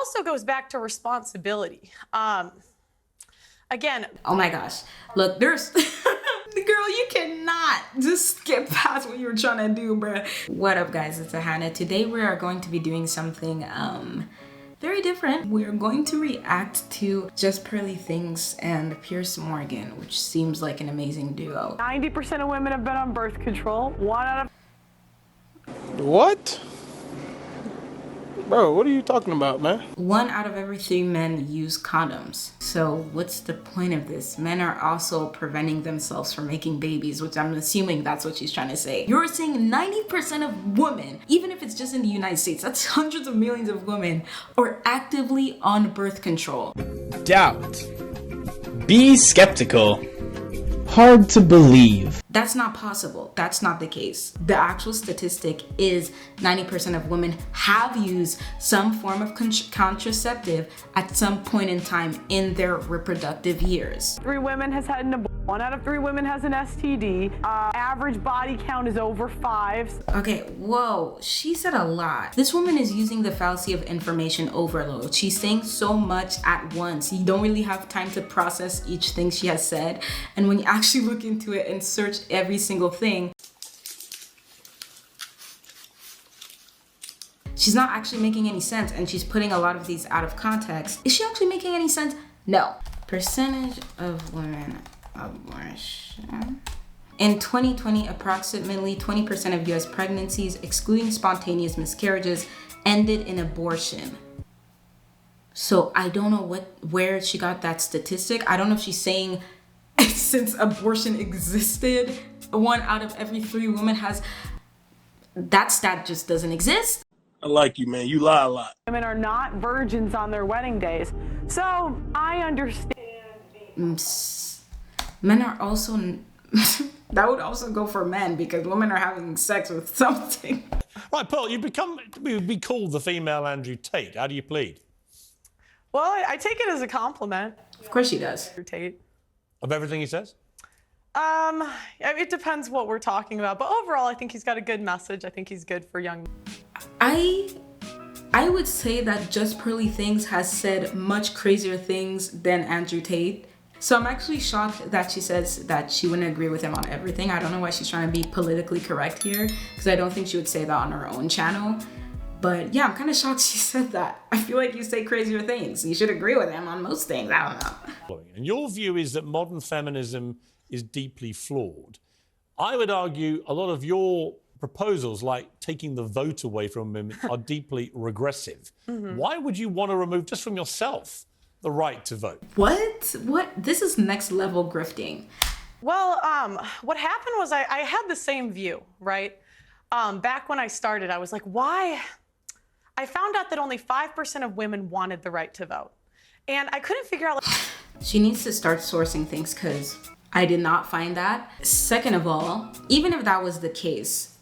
also goes back to responsibility. Again. Oh my gosh. Look, there's... Girl, you cannot just skip past what you were trying to do, bruh. What up, guys? It's Ahana. Today we are going to be doing something very different. We are going to react to JustPearlyThings and Piers Morgan, which seems like an amazing duo. 90% of women have been on birth control. 1 out of... What? Bro, what are you talking about, man? 1 out of every 3 men use condoms. So what's the point of this? Men are also preventing themselves from making babies, which I'm assuming that's what she's trying to say. You're saying 90% of women, even if it's just in the United States, that's hundreds of millions of women, are actively on birth control. Doubt. Be skeptical. Hard to believe. That's not possible. That's not the case. The actual statistic is 90% of women have used some form of contraceptive at some point in time in their reproductive years. 3 women has had an abortion. 1 out of 3 women has an STD. Average body count is over 5. Okay, whoa, she said a lot. This woman is using the fallacy of information overload. She's saying so much at once. You don't really have time to process each thing she has said. And when you actually look into it and search every single thing, she's not actually making any sense, and she's putting a lot of these out of context. Is she actually making any sense? No. Percentage of women abortion. In 2020, approximately 20% of US pregnancies, excluding spontaneous miscarriages, ended in abortion. So I don't know where she got that statistic. I don't know if she's saying since abortion existed, 1 out of every 3 women has... That stat just doesn't exist. I like you, man. You lie a lot. Women are not virgins on their wedding days. So I understand. Men are also... That would also go for men, because women are having sex with something. Right, Pearl, you would be called the female Andrew Tate. How do you plead? Well, I take it as a compliment. Of course she does. Andrew Tate. Of everything he says? It depends what we're talking about, but overall, I think he's got a good message. I think he's good for young. I would say that JustPearlyThings has said much crazier things than Andrew Tate. So I'm actually shocked that she says that she wouldn't agree with him on everything. I don't know why she's trying to be politically correct here, because I don't think she would say that on her own channel. But yeah, I'm kind of shocked she said that. I feel like you say crazier things. You should agree with him on most things. I don't know. And your view is that modern feminism is deeply flawed. I would argue a lot of your proposals, like taking the vote away from women, are deeply regressive. Why would you want to remove, just from yourself, the right to vote? What? This is next level grifting. Well, what happened was I had the same view, right? Back when I started, I was like, why? I found out that only 5% of women wanted the right to vote. And I couldn't figure out... She needs to start sourcing things, because I did not find that. Second of all, even if that was the case,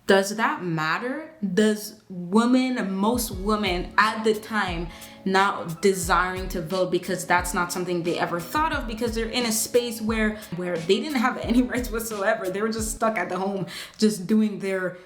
does that matter? Does most women at the time not desiring to vote because that's not something they ever thought of, because they're in a space where they didn't have any rights whatsoever. They were just stuck at the home, just doing their,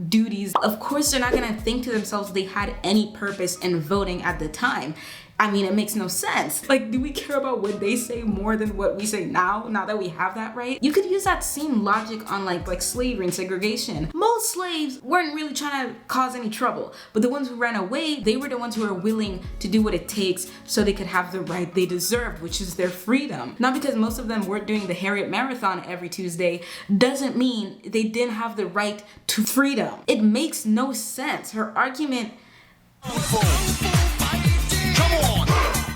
duties. Of course, they're not gonna think to themselves they had any purpose in voting at the time. I mean, it makes no sense. Like, do we care about what they say more than what we say now that we have that right? You could use that same logic on like slavery and segregation. Most slaves weren't really trying to cause any trouble, but the ones who ran away, they were the ones who were willing to do what it takes so they could have the right they deserved, which is their freedom. Not because most of them weren't doing the Harriet Marathon every Tuesday doesn't mean they didn't have the right to freedom. It makes no sense. Her argument...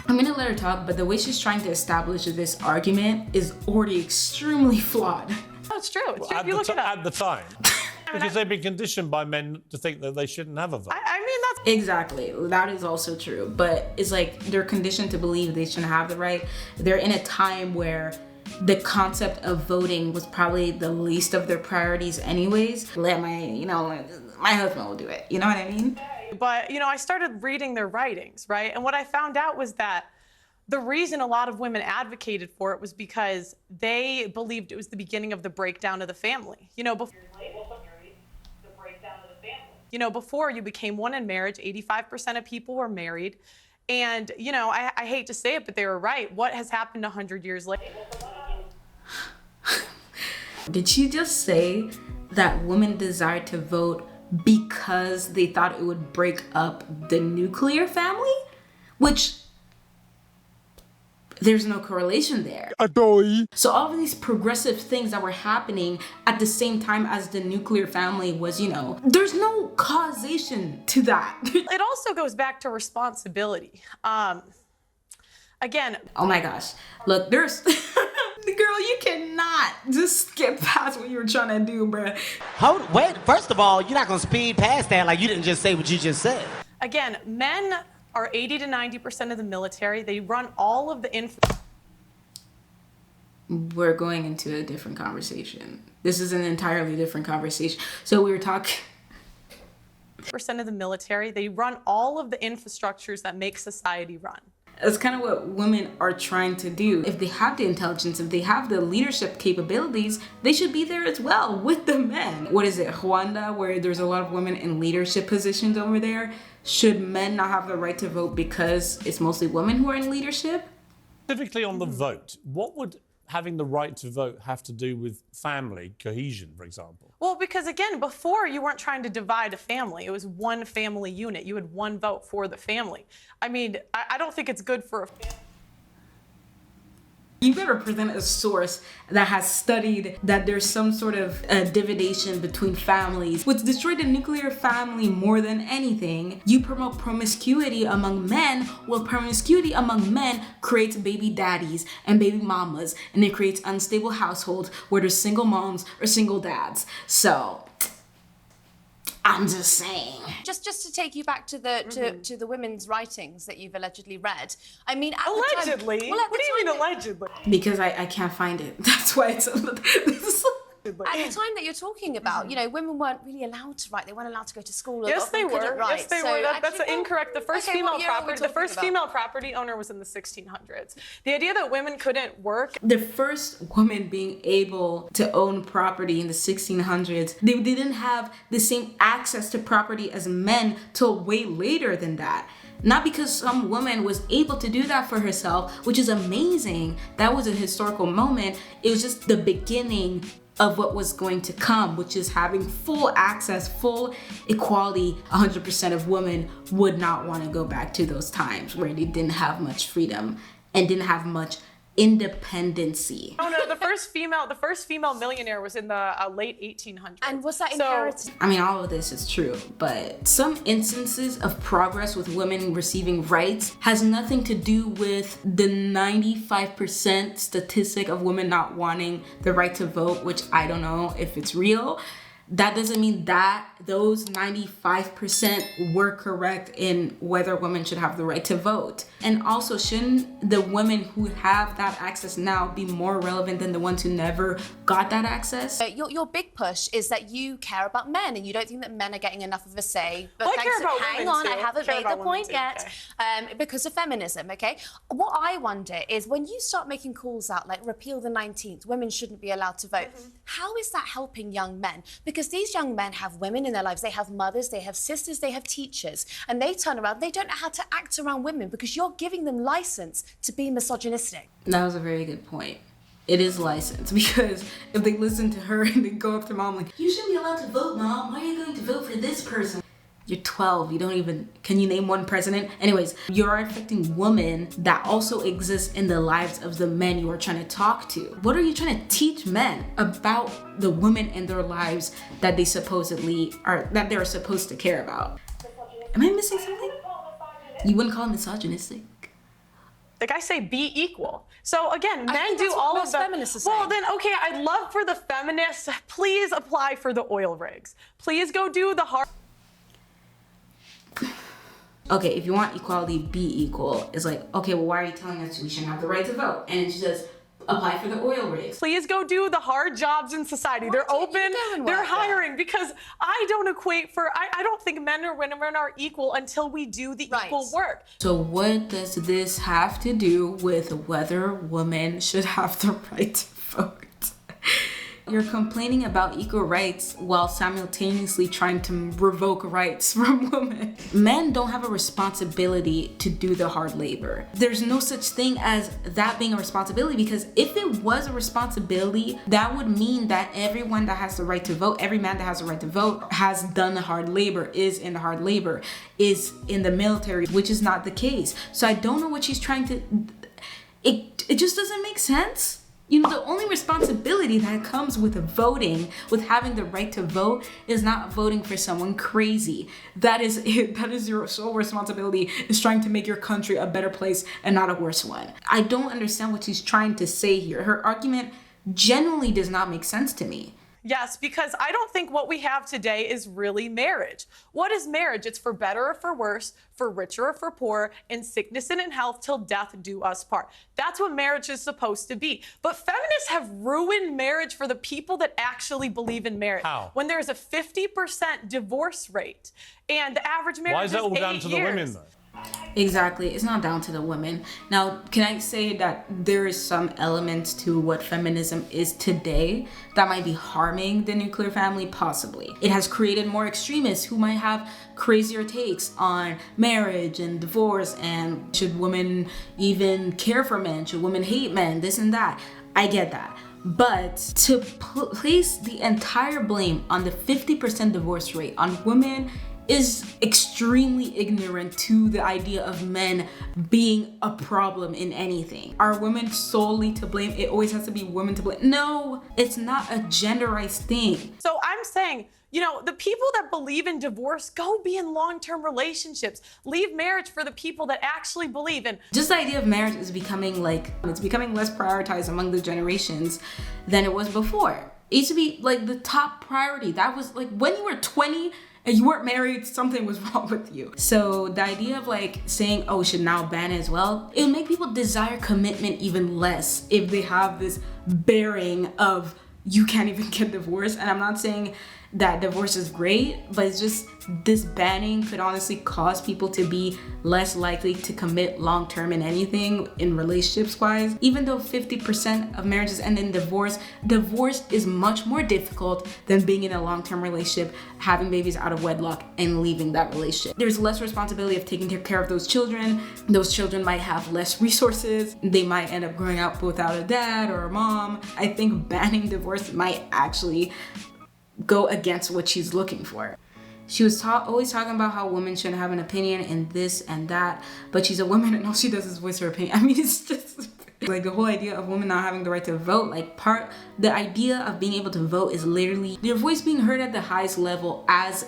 I'm gonna let her talk, but the way she's trying to establish this argument is already extremely flawed. That's true. It's true. At, at the time. Because they've been conditioned by men to think that they shouldn't have a vote. I mean, that's... Exactly. That is also true. But it's like they're conditioned to believe they shouldn't have the right. They're in a time where the concept of voting was probably the least of their priorities anyways. Let my husband will do it. You know what I mean? But, I started reading their writings, right? And what I found out was that the reason a lot of women advocated for it was because they believed it was the beginning of the breakdown of the family. Before the breakdown of the family. You know, before you became one in marriage, 85% of people were married. And, you know, I hate to say it, but they were right. What has happened 100 years later? Did she just say that women desired to vote because they thought it would break up the nuclear family? Which, there's no correlation there. So all of these progressive things that were happening at the same time as the nuclear family was, you know, there's no causation to that. It also goes back to responsibility. Again, Oh my gosh. Look, there's... Girl, you cannot just skip past what you were trying to do, bruh. Wait, first of all, you're not gonna speed past that like you didn't just say what you just said. again, men are 80 to 90% of the military. They run all of the We're going into a different conversation. This is an entirely different conversation. So we were talking... percent of the military. They run all of the infrastructures that make society run. That's kind of what women are trying to do. If they have the intelligence, if they have the leadership capabilities, they should be there as well with the men. What is it, Rwanda, where there's a lot of women in leadership positions over there? Should men not have the right to vote because it's mostly women who are in leadership? Specifically on the vote, what would having the right to vote have to do with family cohesion, for example? Well, because again, before you weren't trying to divide a family. It was one family unit. You had one vote for the family. I mean, I don't think it's good for a family. You better present a source that has studied that there's some sort of dividation between families. What's destroyed the nuclear family more than anything, you promote promiscuity among men. Well, promiscuity among men creates baby daddies and baby mamas, and it creates unstable households where there's single moms or single dads. So, I'm just saying. Just to take you back to the to the women's writings that you've allegedly read. I mean, at Allegedly? The time, well, at What the do you mean time allegedly? Because I can't find it. That's why it's... At the time that you're talking about, you know, women weren't really allowed to write. They weren't allowed to go to school. Or Yes, they often couldn't were. write. Yes, they So were. That's actually, incorrect. The first okay, female what year are we property, the first talking female property owner was in the 1600s. The idea that women couldn't work. The first woman being able to own property in the 1600s, they didn't have the same access to property as men till way later than that. Not because some woman was able to do that for herself, which is amazing. That was a historical moment. It was just the beginning of what was going to come, which is having full access, full equality. 100% of women would not want to go back to those times where they didn't have much freedom and didn't have much independency. Oh no, the first female millionaire was in the late 1800s. And was that inherited? I mean, all of this is true, but some instances of progress with women receiving rights has nothing to do with the 95% statistic of women not wanting the right to vote, which I don't know if it's real. That doesn't mean that those 95% were correct in whether women should have the right to vote. And also, shouldn't the women who have that access now be more relevant than the ones who never got that access? Your big push is that you care about men and you don't think that men are getting enough of a say. But Well, I care about hang women on, too. I I haven't care made about the women point too, yet. Because of feminism, okay? What I wonder is when you start making calls out like repeal the 19th, women shouldn't be allowed to vote. How is that helping young men? Because these young men have women in their lives, they have mothers, they have sisters, they have teachers, and they turn around, they don't know how to act around women because you're giving them license to be misogynistic. That was a very good point. It is licensed, because if they listen to her and they go up to mom like, you shouldn't be allowed to vote, mom. Why are you going to vote for this person? You're 12, you don't even, can you name one president? Anyways, you're affecting women that also exist in the lives of the men you are trying to talk to. What are you trying to teach men about the women in their lives that they supposedly are, that they're supposed to care about? Am I missing something? You wouldn't call it misogynistic? Like I say, be equal. So again, men think do that's what all of most the. feminists are Well, saying. then okay, I'd love for the feminists. Please apply for the oil rigs. Please go do the hard. Okay, if you want equality, be equal. It's like, okay, well, why are you telling us we shouldn't have the right to vote? And she says, apply for the oil rigs. Please go do the hard jobs in society. They're don't you open. go and They're work there? hiring because I don't equate for. I don't think men or women are equal until we do the Right. equal work. So what does this have to do with whether women should have the right to vote? You're complaining about equal rights while simultaneously trying to revoke rights from women. Men don't have a responsibility to do the hard labor. There's no such thing as that being a responsibility, because if it was a responsibility, that would mean that everyone that has the right to vote, every man that has the right to vote, has done the hard labor, is in the hard labor, is in the military, which is not the case. So I don't know what she's trying to, it just doesn't make sense. You know, the only responsibility that comes with voting, with having the right to vote, is not voting for someone crazy. That is it. That is your sole responsibility, is trying to make your country a better place and not a worse one. I don't understand what she's trying to say here. Her argument genuinely does not make sense to me. Yes, because I don't think what we have today is really marriage. What is marriage? It's for better or for worse, for richer or for poorer, in sickness and in health, till death do us part. That's what marriage is supposed to be. But feminists have ruined marriage for the people that actually believe in marriage. How? When there's a 50% divorce rate and the average marriage Why is that all down 8 to the years. women, though? Exactly. It's not down to the women. Now, can I say that there is some elements to what feminism is today that might be harming the nuclear family? Possibly. It has created more extremists who might have crazier takes on marriage and divorce, and should women even care for men? Should women hate men? This and that. I get that. But to place the entire blame on the 50% divorce rate on women is extremely ignorant to the idea of men being a problem in anything. Are women solely to blame? It always has to be women to blame. No, it's not a genderized thing. So I'm saying, you know, the people that believe in divorce, go be in long-term relationships. Leave marriage for the people that actually believe in. Just the idea of marriage is becoming it's becoming less prioritized among the generations than it was before. It used to be like the top priority. That was like when you were 20 and you weren't married, something was wrong with you. So the idea of like saying, oh, we should now ban it as well, it'll make people desire commitment even less if they have this bearing of you can't even get divorced. And I'm not saying that divorce is great, but it's just this banning could honestly cause people to be less likely to commit long-term in anything in relationships wise. Even though 50% of marriages end in divorce is much more difficult than being in a long-term relationship, having babies out of wedlock and leaving that relationship. There's less responsibility of taking care of those children. Those children might have less resources. They might end up growing up without a dad or a mom. I think banning divorce might actually go against what she's looking for. She was always talking about how women shouldn't have an opinion and this and that, but she's a woman and all she does is voice her opinion. I mean, it's just like the whole idea of women not having the right to vote, the idea of being able to vote is literally your voice being heard at the highest level as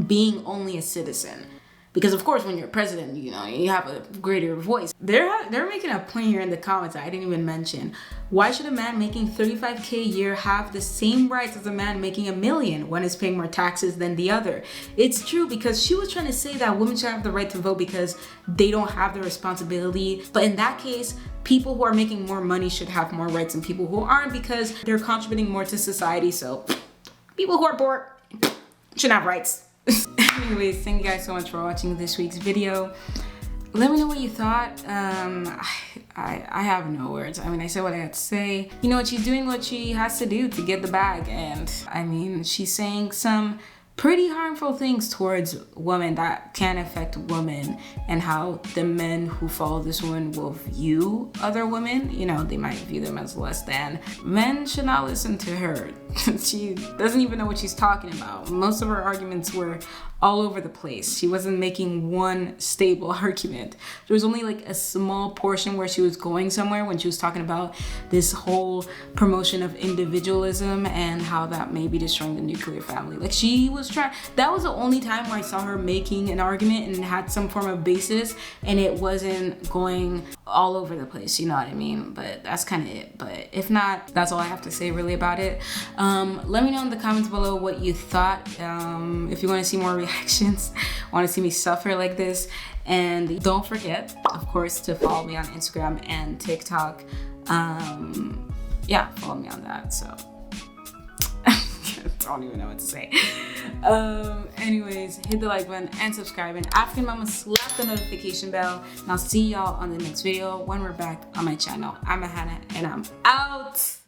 being only a citizen. Because of course, when you're president, you know, you have a greater voice. They're making a point here in the comments that I didn't even mention. Why should a man making $35K a year have the same rights as a man making $1 million? One is paying more taxes than the other. It's true, because she was trying to say that women should have the right to vote because they don't have the responsibility. But in that case, people who are making more money should have more rights than people who aren't, because they're contributing more to society. So people who are poor shouldn't have rights. Anyways, thank you guys so much for watching this week's video. Let me know what you thought. I have no words. I mean, I said what I had to say. You know what, she's doing what she has to do to get the bag, and I mean, she's saying some pretty harmful things towards women that can affect women, and how the men who follow this woman will view other women. You know, they might view them as less than. Men should not listen to her. She doesn't even know what she's talking about. Most of her arguments were all over the place. She wasn't making one stable argument. There was only like a small portion where she was going somewhere when she was talking about this whole promotion of individualism and how that may be destroying the nuclear family. Like, she was trying, that was the only time where I saw her making an argument and it had some form of basis and it wasn't going all over the place, you know what I mean? But that's kind of it. But if not, that's all I have to say really about it. Let me know in the comments below what you thought. If you want to see more reactions, want to see me suffer like this, and don't forget, of course, to follow me on Instagram and TikTok. Yeah, follow me on that. So I don't even know what to say. Anyways, hit the like button and subscribe, and African mama, slap the notification bell, and I'll see y'all on the next video when we're back on my channel. I'm Ahana and I'm out.